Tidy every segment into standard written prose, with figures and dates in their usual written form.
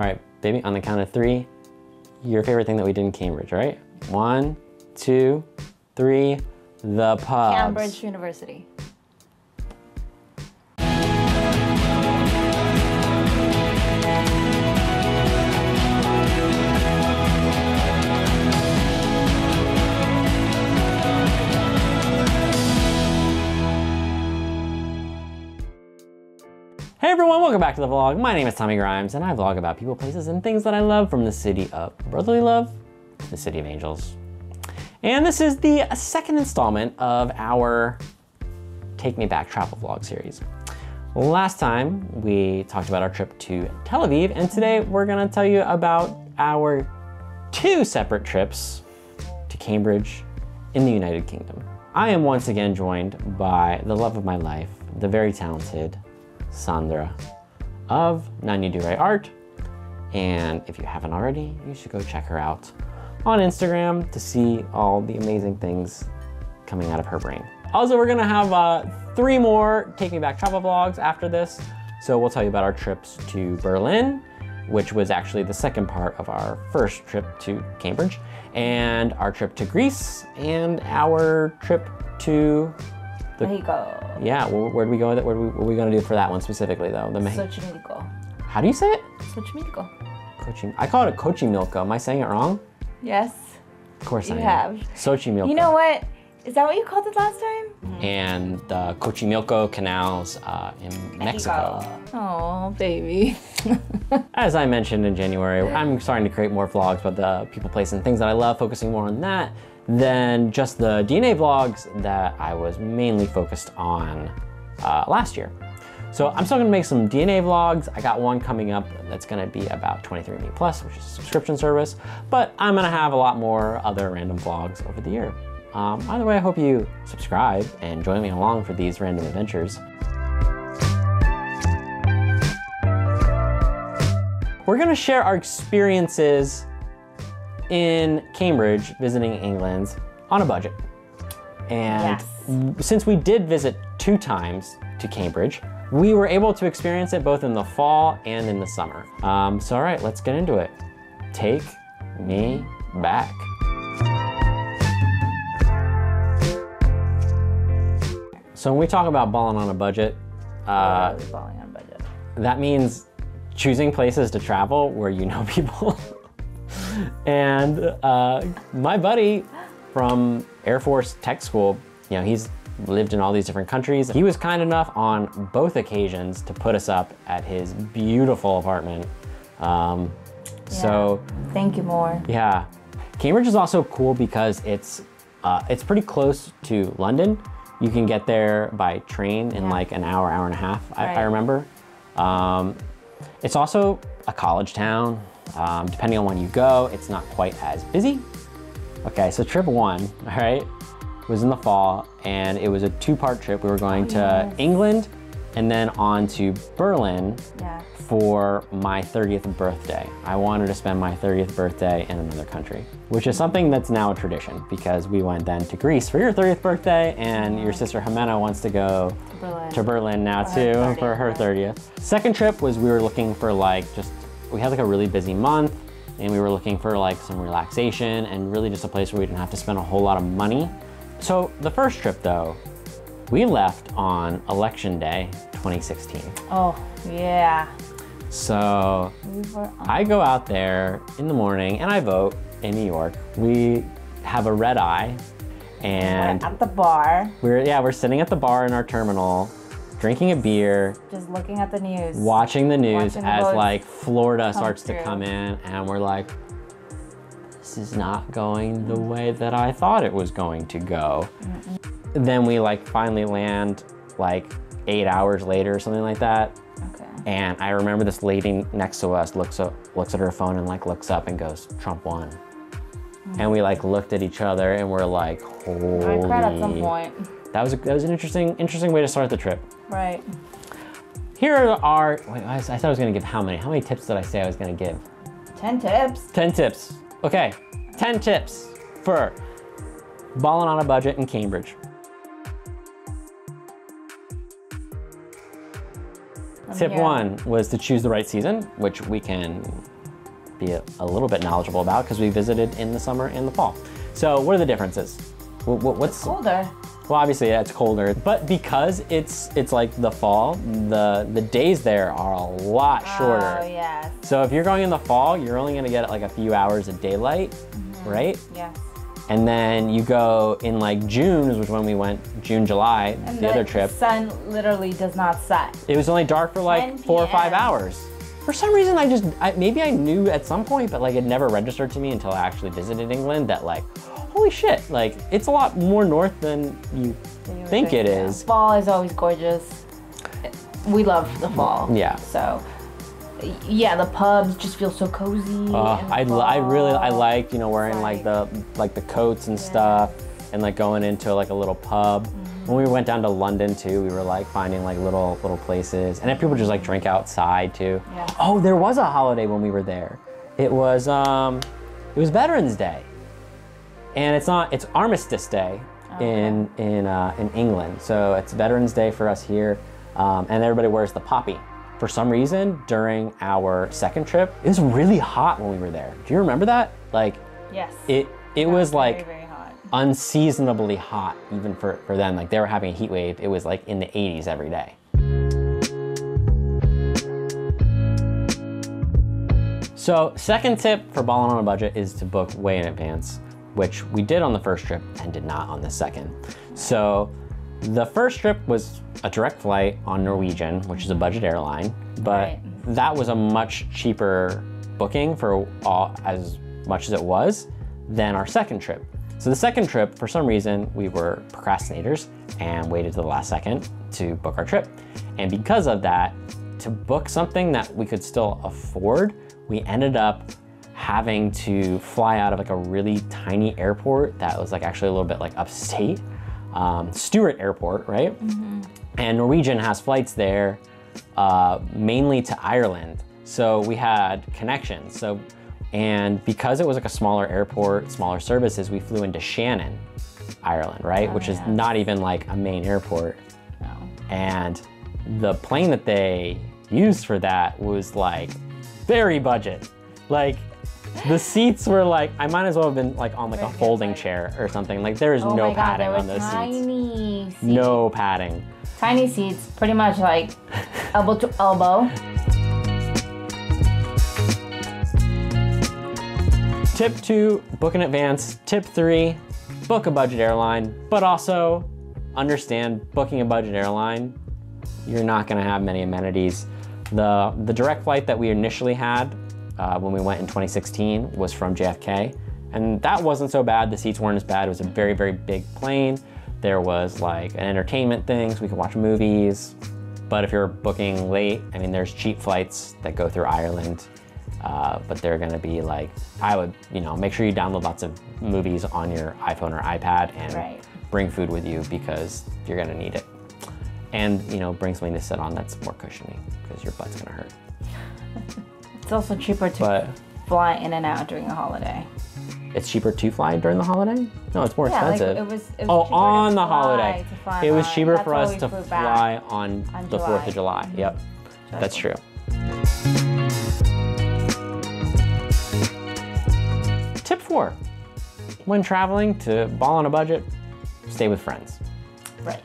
All right, baby, on the count of 3, your favorite thing that we did in Cambridge, all right? 1, 2, 3, the pubs. Cambridge University. Hey everyone, welcome back to the vlog. My name is Tommy Grimes and I vlog about people, places, and things that I love from the city of brotherly love, the city of angels. And this is the second installment of our Take Me Back travel vlog series. Last time we talked about our trip to Tel Aviv, and today we're gonna tell you about our 2 separate trips to Cambridge in the United Kingdom. I am once again joined by the love of my life, the very talented Sandra of Nani Dure Art. And if you haven't already, you should go check her out on Instagram to see all the amazing things coming out of her brain. Also, we're gonna have 3 more Take Me Back travel vlogs after this. So we'll tell you about our trips to Berlin, which was actually the second part of our first trip to Cambridge, and our trip to Greece, and our trip to Mexico. Yeah, where do we go? What are we gonna do for that one specifically though? Xochimilco. How do you say it? Xochimilco. I call it a Xochimilco. Am I saying it wrong? Yes. Of course I am. You have. Xochimilco. You know what? Is that what you called it last time? And the Xochimilco canals in Mexico. Oh, baby. As I mentioned in January, I'm starting to create more vlogs about the people, place, and things that I love, focusing more on that than just the DNA vlogs that I was mainly focused on last year. So I'm still gonna make some DNA vlogs. I got one coming up that's gonna be about 23andMe Plus, which is a subscription service, but I'm gonna have a lot more other random vlogs over the year. Either way, I hope you subscribe and join me along for these random adventures. We're gonna share our experiences in Cambridge, visiting England on a budget. And since we did visit 2 times to Cambridge, we were able to experience it both in the fall and in the summer. So all right, let's get into it. Take me back. So when we talk about balling on a budget, Balling on a budget. that means choosing places to travel where you know people. And my buddy from Air Force Tech School, you know, he's lived in all these different countries. He was kind enough on both occasions to put us up at his beautiful apartment. So thank you more. yeah, Cambridge is also cool because it's pretty close to London. You can get there by train in like an hour, hour and a half, I remember. It's also a college town. Depending on when you go, it's not quite as busy. Okay, so trip 1, all right, was in the fall, and it was a 2-part trip. We were going to England and then on to Berlin for my 30th birthday. I wanted to spend my 30th birthday in another country, which is something that's now a tradition because we went then to Greece for your 30th birthday, and your sister Jimena wants to go to Berlin now too for her 30th. Second trip was we were looking for we had like a really busy month, and we were looking for like some relaxation and really just a place where we didn't have to spend a whole lot of money. So the first trip though, we left on Election Day 2016. Oh, yeah. So I go out there in the morning and I vote in New York. We have a red eye, and we're at the bar. We're sitting at the bar in our terminal, drinking a beer, just looking at the news, watching the news as like Florida starts to come in, and we're like, this is not going the way that I thought it was going to go. Then we like finally land like 8 hours later or something like that. Okay. And I remember this lady next to us looks at her phone and like looks up and goes, Trump won. And we like looked at each other and we're like, holy. I cried at some point. That was an interesting way to start the trip. Right. Here are, wait, I said I was gonna give how many? How many tips did I say I was gonna give? 10 tips. 10 tips. Okay, 10 tips for balling on a budget in Cambridge. tip one was to choose the right season, which we can be a little bit knowledgeable about because we visited in the summer and the fall. So what are the differences? What's It's colder. Well, obviously yeah, it's colder, but because it's like the fall, the days there are a lot shorter. Oh, yes. So if you're going in the fall, you're only gonna get like a few hours of daylight, right? Yes. And then you go in like June, which is when we went, June, July, And the other trip. The sun literally does not set. It was only dark for like 10 4 or 5 p.m. hours. For some reason, maybe I knew at some point, but like it never registered to me until I actually visited England that like, holy shit, like it's a lot more north than you think it is. Fall is always gorgeous. We love the fall. Yeah. So, yeah, the pubs just feel so cozy. I liked, you know, wearing like the coats and stuff, and like going into like a little pub. When we went down to London too, we were like finding like little places, and then people just like drink outside too. Yeah. Oh, there was a holiday when we were there. It was Veterans Day, and it's Armistice Day in England. So it's Veterans Day for us here, and everybody wears the poppy. For some reason, during our second trip, it was really hot when we were there. Do you remember that? Like, Yes. it was like very hot. unseasonably hot even for them. Like they were having a heat wave. It was like in the 80s every day. So second tip for balling on a budget is to book way in advance, which we did on the first trip and did not on the second. So the first trip was a direct flight on Norwegian, which is a budget airline, but that was a much cheaper booking for as much as it was than our second trip. So the second trip, for some reason, we were procrastinators and waited to the last second to book our trip. And because of that, to book something that we could still afford, we ended up having to fly out of like a really tiny airport that was like actually a little bit like upstate, Stewart Airport, right? And Norwegian has flights there, mainly to Ireland. So we had connections. And because it was like a smaller airport, smaller services, we flew into Shannon, Ireland, right? Which is not even like a main airport. No. And the plane that they used for that was like very budget. Like the seats were like, I might as well have been like on like a folding chair or something. Like there is no padding on those seats. Seats. No padding. Tiny seats, pretty much like elbow to elbow. Tip 2, book in advance. Tip 3, book a budget airline, but also understand booking a budget airline, you're not gonna have many amenities. The direct flight that we initially had when we went in 2016 was from JFK, and that wasn't so bad. The seats weren't as bad. It was a very, very big plane. There was like an entertainment thing, so we could watch movies. But if you're booking late, I mean, there's cheap flights that go through Ireland. But they're gonna be like, I would, make sure you download lots of movies on your iPhone or iPad and bring food with you because you're gonna need it. And, bring something to sit on that's more cushiony because your butt's gonna hurt. It's also cheaper to fly in and out during a holiday. It's cheaper to fly during the holiday? No, it's more expensive. Like it was on the holiday. It was cheaper for us to fly on the 4th of July. Yep, that's true. Tip 4, when traveling to ball on a budget, stay with friends. Right.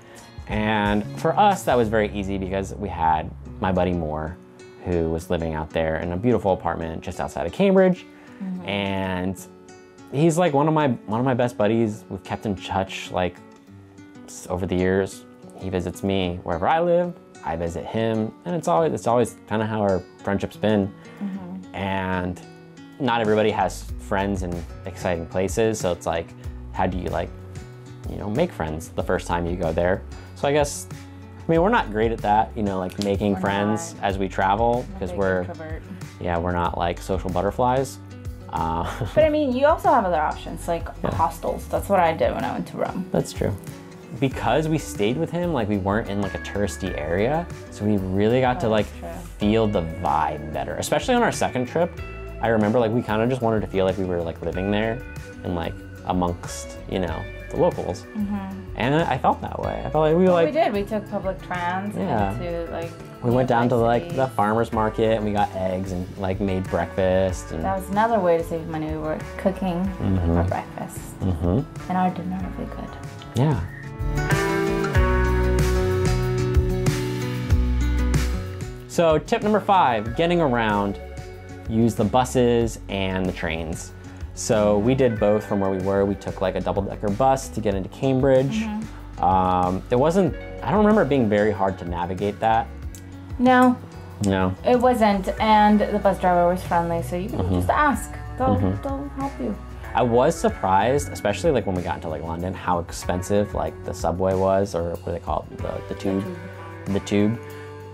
And for us, that was very easy because we had my buddy Moore, who was living out there in a beautiful apartment just outside of Cambridge. And he's like one of my best buddies. We've kept in touch like over the years. He visits me wherever I live, I visit him, and it's always kind of how our friendship's been. And not everybody has friends in exciting places, so it's like, how do you make friends the first time you go there? So I guess, we're not great at that, like making friends as we travel, because we're not like social butterflies. But I mean, you also have other options, like hostels. That's what I did when I went to Rome. That's true. Because we stayed with him, like we weren't in like a touristy area, so we really got to like feel the vibe better. Especially on our second trip, I remember like we kind of just wanted to feel like we were like living there and like amongst, the the locals. And I felt that way. I felt like we we did. We took public trans into like. We went down to like the farmer's market and we got eggs and like made breakfast. And that was another way to save money. We were cooking for breakfast. And our dinner was really good. Yeah. So tip number 5, getting around, use the buses and the trains. So we did both from where we were. We took like a double-decker bus to get into Cambridge. It wasn't, I don't remember it being very hard to navigate that. No. No. It wasn't, and the bus driver was friendly, so you can just ask. They'll help you. I was surprised, especially like when we got into like London, how expensive like the subway was, or what do they call it, the tube. The tube.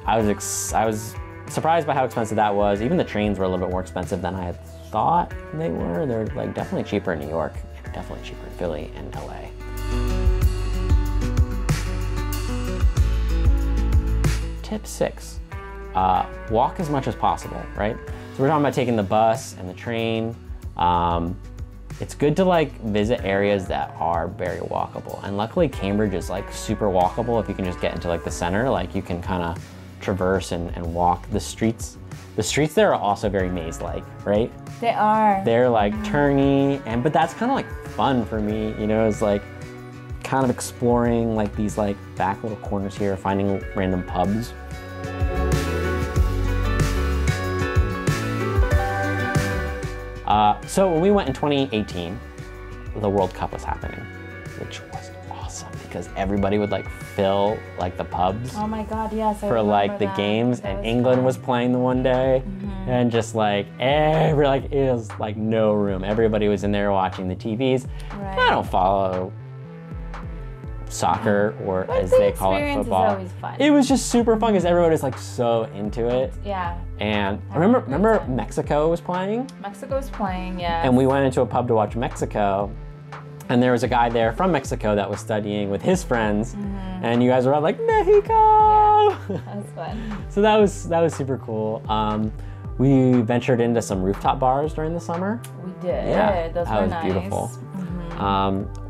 I was surprised by how expensive that was. Even the trains were a little bit more expensive than I had thought they were. They're like definitely cheaper in New York, and definitely cheaper in Philly and LA. Tip 6, walk as much as possible, right? So we're talking about taking the bus and the train. It's good to like visit areas that are very walkable. And luckily Cambridge is like super walkable if you can just get into like the center, like you can kind of traverse and walk the streets. The streets there are also very maze-like, right? They are. They're like turny, but that's kind of like fun for me, you know, it's like kind of exploring like these like back little corners here, finding random pubs. So when we went in 2018, the World Cup was happening, which was awesome because everybody would like fill like the pubs. Oh my God, yes. For like the games, and England was playing the one day, and just like it was like no room. Everybody was in there watching the TVs. Right. I don't follow soccer, or as they call it, football. Is always fun. It was just super fun because everybody was like so into it. Yeah. And I remember Mexico was playing. Mexico was playing, yeah. And we went into a pub to watch Mexico, and there was a guy there from Mexico that was studying with his friends, and you guys were all like, Mexico! Yeah, that was fun. So that was super cool. We ventured into some rooftop bars during the summer. We did. Yeah, those that were was nice. beautiful.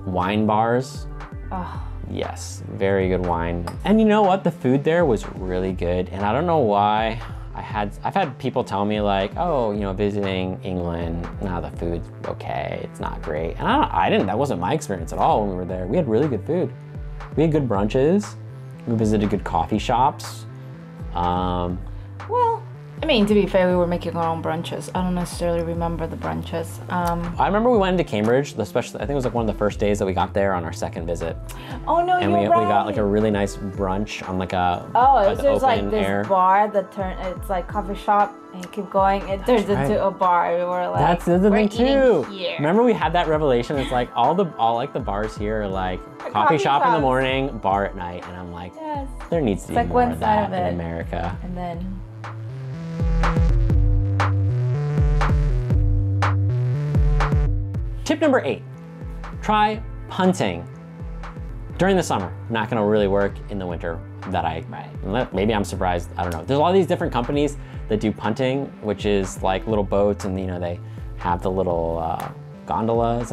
Wine bars. Oh. Yes, very good wine. And you know what? The food there was really good. And I don't know why. I've had people tell me like, oh, you know, visiting England, no, the food's okay, it's not great. And that wasn't my experience at all when we were there. We had really good food. We had good brunches. We visited good coffee shops. Well, I mean, to be fair, we were making our own brunches. I don't necessarily remember the brunches. I remember we went into Cambridge, especially, I think it was like one of the first days that we got there on our second visit. Oh no, and you're right. We got like a really nice brunch on like a there's like this air bar that it's like coffee shop, and you keep going, it turns into a bar. We were like, that's the thing too. Here. Remember we had that revelation? It's like all like the bars here are like coffee shop in the morning, bar at night, and I'm like, yes. There needs to be like more one of side that of in America. And then. Tip number 8, try punting during the summer. Not gonna really work in the winter maybe I'm surprised, I don't know. There's a lot of these different companies that do punting, which is like little boats, and you know, they have the little gondolas.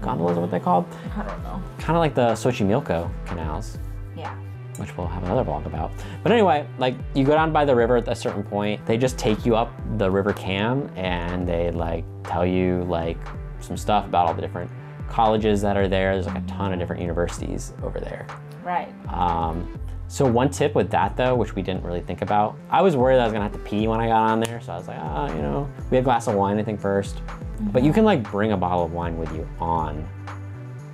Gondolas are what they're called? I don't know. Kind of like the Xochimilco canals. Yeah. Which we'll have another vlog about. But anyway, like you go down by the river at a certain point, they just take you up the River Cam, and they like tell you like some stuff about all the different colleges that are there. There's like a ton of different universities over there. Right. So one tip with that though, which we didn't really think about, I was worried I was gonna have to pee when I got on there. So I was like, you know, we had a glass of wine I think first, but you can like bring a bottle of wine with you on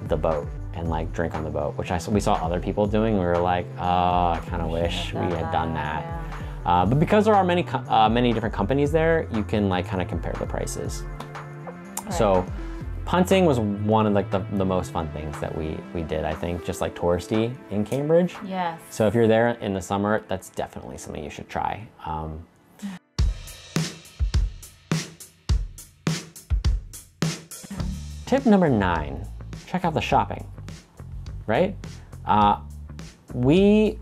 the boat and like drink on the boat, which we saw other people doing. We were like, oh, I kind of wish we had done that. Yeah. But because there are many different companies there, you can like kind of compare the prices. Right. So punting was one of like the most fun things that we did, I think, just like touristy in Cambridge. Yes. So if you're there in the summer, that's definitely something you should try. Tip number 9, check out the shopping, right? We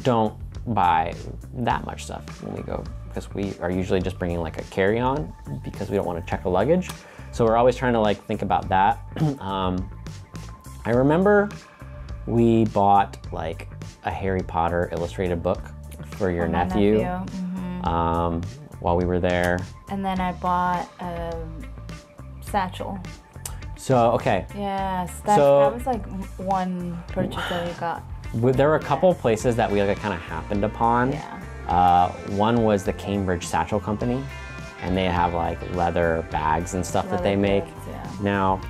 don't buy that much stuff when we go, because we are usually just bringing like a carry-on because we don't want to check the luggage. So we're always trying to like think about that. I remember we bought like a Harry Potter illustrated book for your nephew. While we were there. And then I bought a satchel. So, okay. Yes, that was like one purchase that we got. There were a couple places that we like kind of happened upon. Yeah. One was the Cambridge Satchel Company, and they have like leather bags and stuff that they make. Bags, yeah. Now,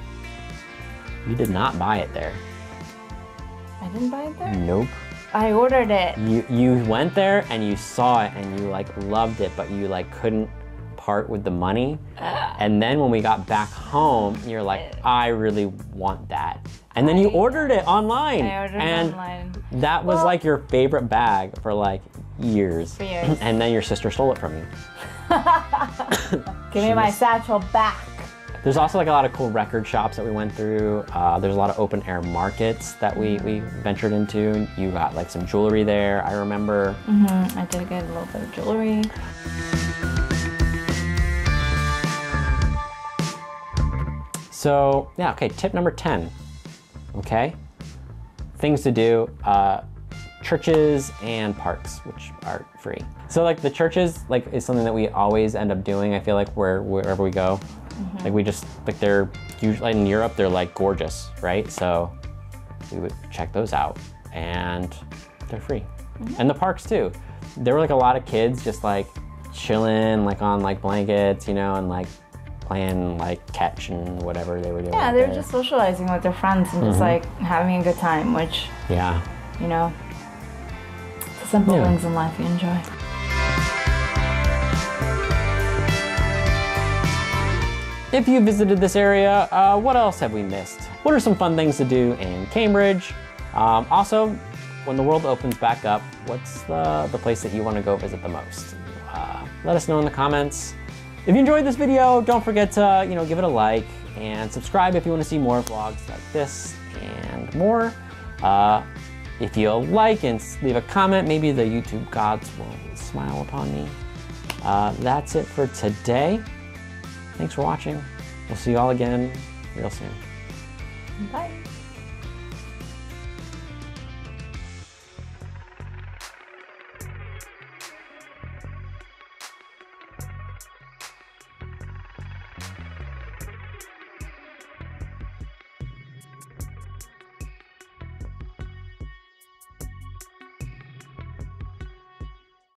you did not buy it there. I didn't buy it there? Nope. I ordered it. You went there and you saw it and you like loved it, but you like couldn't part with the money. And then when we got back home, you're like, I really want that. And then you ordered it online. I ordered it online. That was like your favorite bag for like years. For years. And then your sister stole it from you. Give me my satchel back. There's also like a lot of cool record shops that we went through. There's a lot of open air markets that we ventured into. You got like some jewelry there, I remember. I did get a little bit of jewelry. So yeah, okay, tip number 10, okay? Things to do, churches and parks, which are free. So like the churches like is something that we always end up doing, I feel like wherever we go. Like we just, like they're usually in Europe, they're like gorgeous, right? So we would check those out and they're free. And the parks too. There were like a lot of kids just like chilling like on like blankets, you know, and like playing like catch and whatever they were doing. Yeah, they were just socializing with their friends and just like having a good time, which, yeah, you know, the simple things in life you enjoy. If you visited this area, what else have we missed? What are some fun things to do in Cambridge? Also, when the world opens back up, what's the place that you want to go visit the most? Let us know in the comments. If you enjoyed this video, don't forget to give it a like and subscribe if you want to see more vlogs like this and more. If you like and leave a comment, maybe the YouTube gods will smile upon me. That's it for today. Thanks for watching. We'll see you all again real soon. Bye.